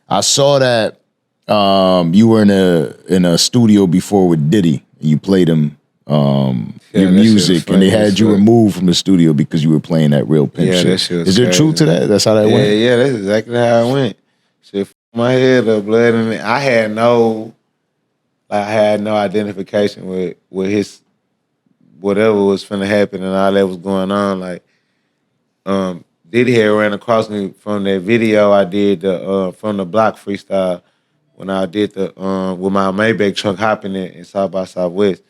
I saw that you were in a studio before with Diddy. You played him your music, and they had you removed from the studio because you were playing that real Pimp shit. That shit was Is there truth to that? That's how that went? Yeah, that's exactly how it went. Shit, my head up, blood, and I had no identification with his whatever was finna happen and all that was going on. Like, Diddy had ran across me from that video I did from the block freestyle when I did the with my Maybach truck hopping in South by Southwest.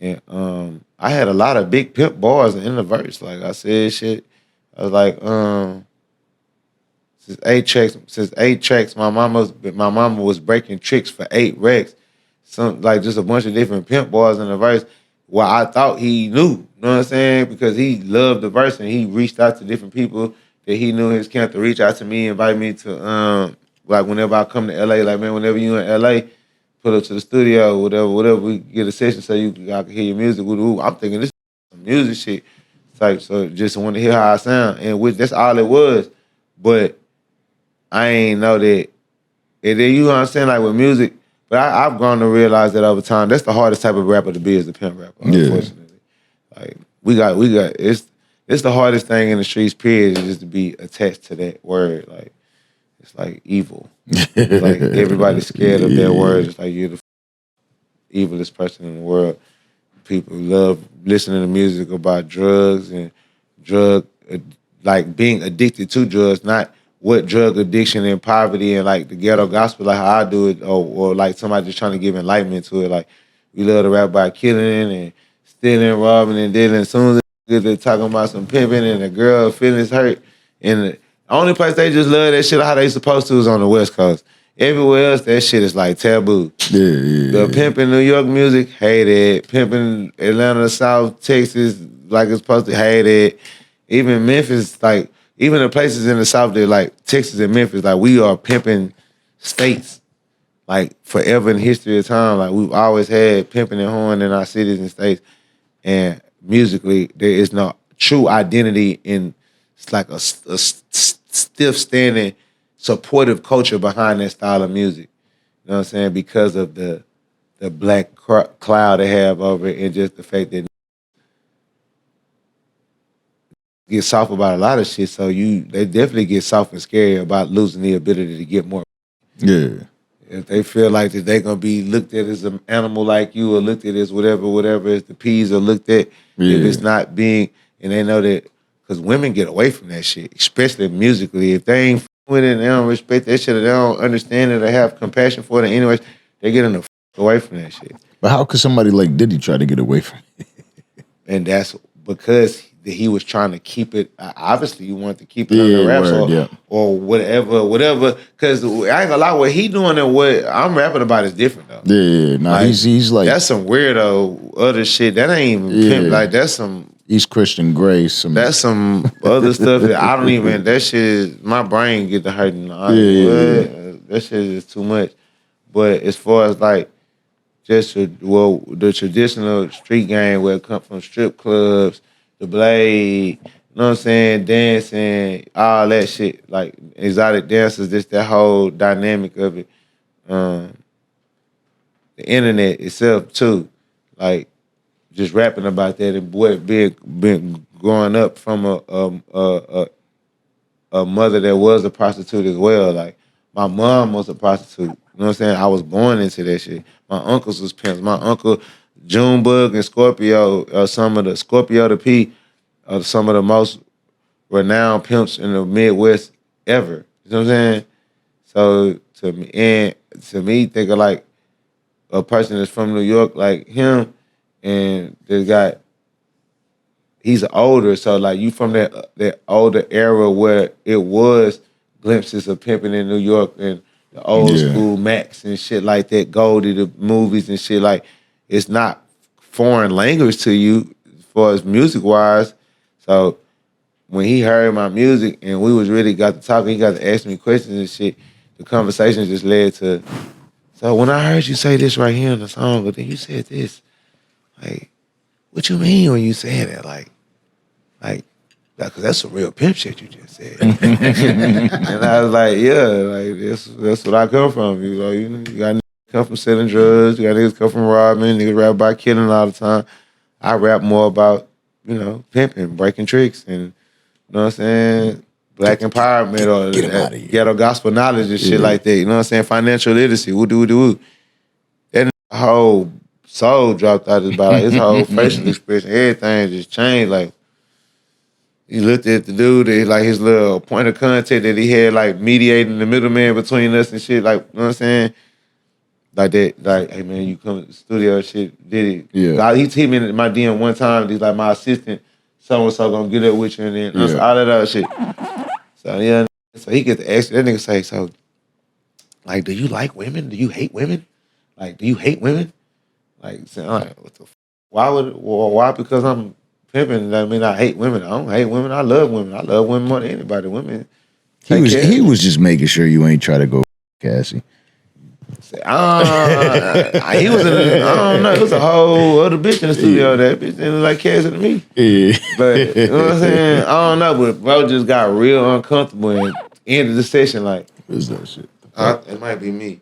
And I had a lot of big Pimp bars in the verse. Like I said shit. I was like, since eight tracks, my mama was breaking tricks for 8 wrecks. Some like just a bunch of different Pimp bars in the verse. Well, I thought he knew, you know what I'm saying? Because he loved the verse and he reached out to different people that he knew his camp to reach out to me, invite me to like whenever I come to LA, like man, whenever you in LA, pull up to the studio, whatever, we get a session so I can hear your music. I'm thinking this is some music shit type, so just want to hear how I sound, and which that's all it was. But I ain't know that. And then you know what I'm saying, like with music. But I've grown to realize that over time, that's the hardest type of rapper to be is a pimp rapper. Unfortunately, like we got it's the hardest thing in the streets. Period is just to be attached to that word. Like it's like evil. Like everybody's scared of that word. It's like you're the evilest person in the world. People love listening to music about drugs and like being addicted to drugs, not what drug addiction and poverty and like the ghetto gospel, like how I do it, or like somebody just trying to give enlightenment to it. Like we love to rap about killing and stealing, robbing, and dealing. As soon as they're talking about some pimping and a girl feelings hurt, and the only place they just love that shit how they supposed to is on the West Coast. Everywhere else, that shit is like taboo. The pimping New York music, hate it. Pimping Atlanta, South Texas, like it's supposed to, hate it. Even Memphis, like, even the places in the South that like Texas and Memphis, like we are pimping states, like forever in history of time. Like we've always had pimping and horn in our cities and states. And musically, there is no true identity in, it's like a stiff standing, supportive culture behind that style of music. You know what I'm saying? Because of the black cloud they have over it and just the fact that get soft about a lot of shit, so they definitely get soft and scary about losing the ability to get more. Yeah. If they feel like that they're gonna be looked at as an animal like you or looked at as whatever as the P's are looked at, if it's not being, and they know that, because women get away from that shit, especially musically. If they ain't with it and they don't respect that shit or they don't understand it or have compassion for it anyways, they get away from that shit. But how could somebody like Diddy try to get away from it? And that's because he was trying to keep it. Obviously, you want to keep it under wraps or whatever. Because I ain't gonna lie, what he doing and what I'm rapping about is different though. Like, he's like, that's some weirdo other shit. That ain't even pimp. Like that's some East Christian Grace. That's some other stuff that I don't even. That shit is, my brain get to hurting. That shit is too much. But as far as like just the traditional street game where it come from strip clubs, the blade, you know what I'm saying, dancing, all that shit, like exotic dancers, just that whole dynamic of it. The internet itself too, like just rapping about that and what being growing up from a mother that was a prostitute as well. Like my mom was a prostitute. You know what I'm saying? I was born into that shit. My uncles was pimps. My uncle Junebug and Scorpio, some of the Scorpio the P, are some of the most renowned pimps in the Midwest ever. You know what I'm saying? So to me, think of like a person that's from New York like him, and he's older, so like you from that older era where it was glimpses of pimping in New York and the old school Max and shit like that, Goldie, the movies and shit. Like it's not foreign language to you as far as music wise. So when he heard my music and we was really got to talking, he got to ask me questions and shit. The conversation just led to, so when I heard you say this right here in the song, but then you said this, like, what you mean when you said that? Like Cause that's some real pimp shit you just said. And I was like, yeah, like that's what I come from. You got niggas come from selling drugs, you got niggas come from robbing, niggas rap about killing all the time. I rap more about, pimping, breaking tricks, and you know what I'm saying, black empowerment or ghetto gospel knowledge and shit like that. You know what I'm saying? Financial literacy, woo. That whole soul dropped out his body. His whole facial expression, everything just changed. Like, he looked at the dude, like his little point of contact that he had, like mediating the middleman between us and shit. Like, you know what I'm saying? Like that, like, hey man, you come to the studio and shit, Diddy. Yeah. He hit me in my DM one time. He's like, my assistant, so-and-so gonna get up with you and then all that other shit. So, yeah. So he get to ask that nigga say, so, like, do you like women? Do you hate women? Like, do you hate women? Like, saying, like, what the f? Why? Because I'm pimping, that mean I hate women. I don't hate women. I love women. I love women more than anybody. Women. He was just making sure you ain't try to go Cassie. He was I don't know. It was a whole other bitch in the studio. That bitch didn't look like Cassie to me. Yeah. But you know what I'm saying? I don't know, but bro just got real uncomfortable and ended the session like. What is that shit? It might be me.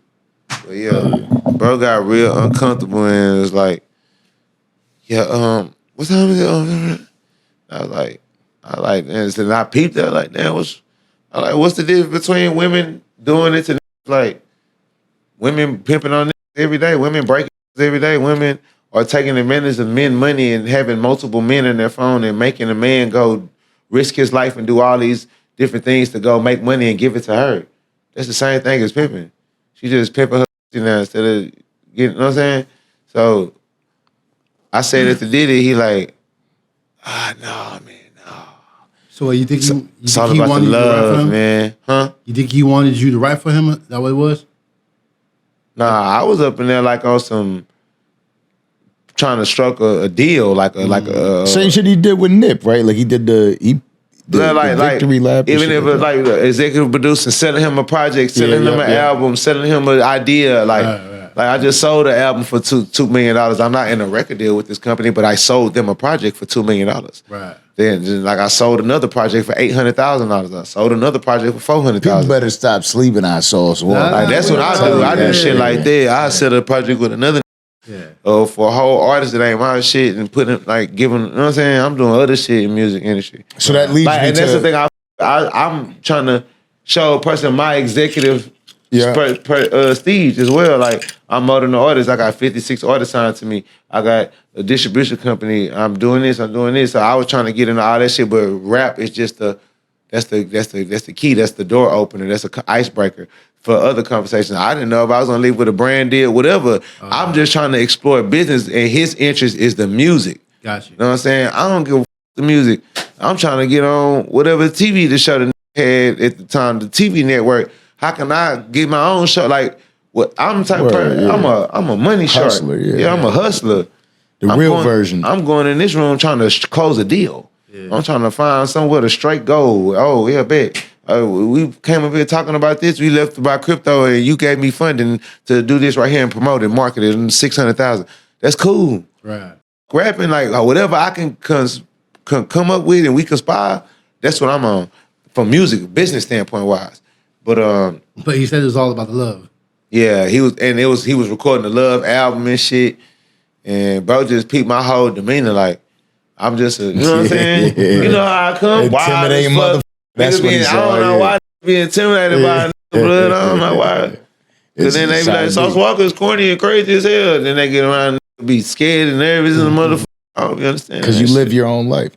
But yeah, bro got real uncomfortable and was like, yeah, what time is it? I was like, and I peeped that like, damn, what's the difference between women doing it to like women pimping on every day, women breaking every day, women are taking advantage of men money and having multiple men in their phone and making a man go risk his life and do all these different things to go make money and give it to her. That's the same thing as pimping. She just pimping her now instead of getting, you know what I'm saying? So I said it to Diddy, he like, no, man, no. So you think he wanted you to write for him? Man. Huh? You think he wanted you to write for him? That what it was? Nah, I was up in there like on some trying to struck a deal, like a same shit he did with Nip, right? Like he did the victory lap. Even if it's like executive producing, selling him a project, selling him an album, selling him an idea, like I just sold an album for $2 million. I'm not in a record deal with this company, but I sold them a project for $2 million. Right. Then like I sold another project for $800,000. I sold another project for $400,000. People better stop sleeping on Sauce Walka. Like that's what I do. I do shit like that. I set a project with another for a whole artist that ain't my shit and putting like giving. You know what I'm saying? I'm doing other shit in music industry. So that leads me and that's the thing. I'm trying to show a person my executive. Prestige as well. Like I'm more than an artist. I got 56 artists signed to me. I got a distribution company. I'm doing this. So I was trying to get into all that shit, but rap is just that's the key. That's the door opener. That's an icebreaker for other conversations. I didn't know if I was gonna leave with a brand deal, whatever. I'm just trying to explore business, and his interest is the music. Gotcha. You know what I'm saying? I don't give a the music. I'm trying to get on whatever TV the show the had at the time, the TV network. How can I get my own show? Like, what I'm the type of person. Yeah. I'm a money shark. Hustler, I'm a hustler. I'm real version. I'm going in this room trying to close a deal. Yeah. I'm trying to find somewhere to straight gold. Oh yeah, bet. We came up here talking about this. We left about crypto, and you gave me funding to do this right here and promote it, market it, and $600,000. That's cool. Right. Rapping like whatever I can come up with and we conspire. That's what I'm on from music business standpoint wise. But he said it was all about the love. Yeah, he was recording the Love album and shit, and bro just peeped my whole demeanor like I'm just you know what I'm saying? You know how I come? Intimidating motherfucker. That's what he said. I don't know why they be intimidated by blood. I don't know why. Because then they be like, Sauce Walka is corny and crazy as hell. Then they get around and be scared and nervous as a motherfucker. I don't understand. Because you live your own life.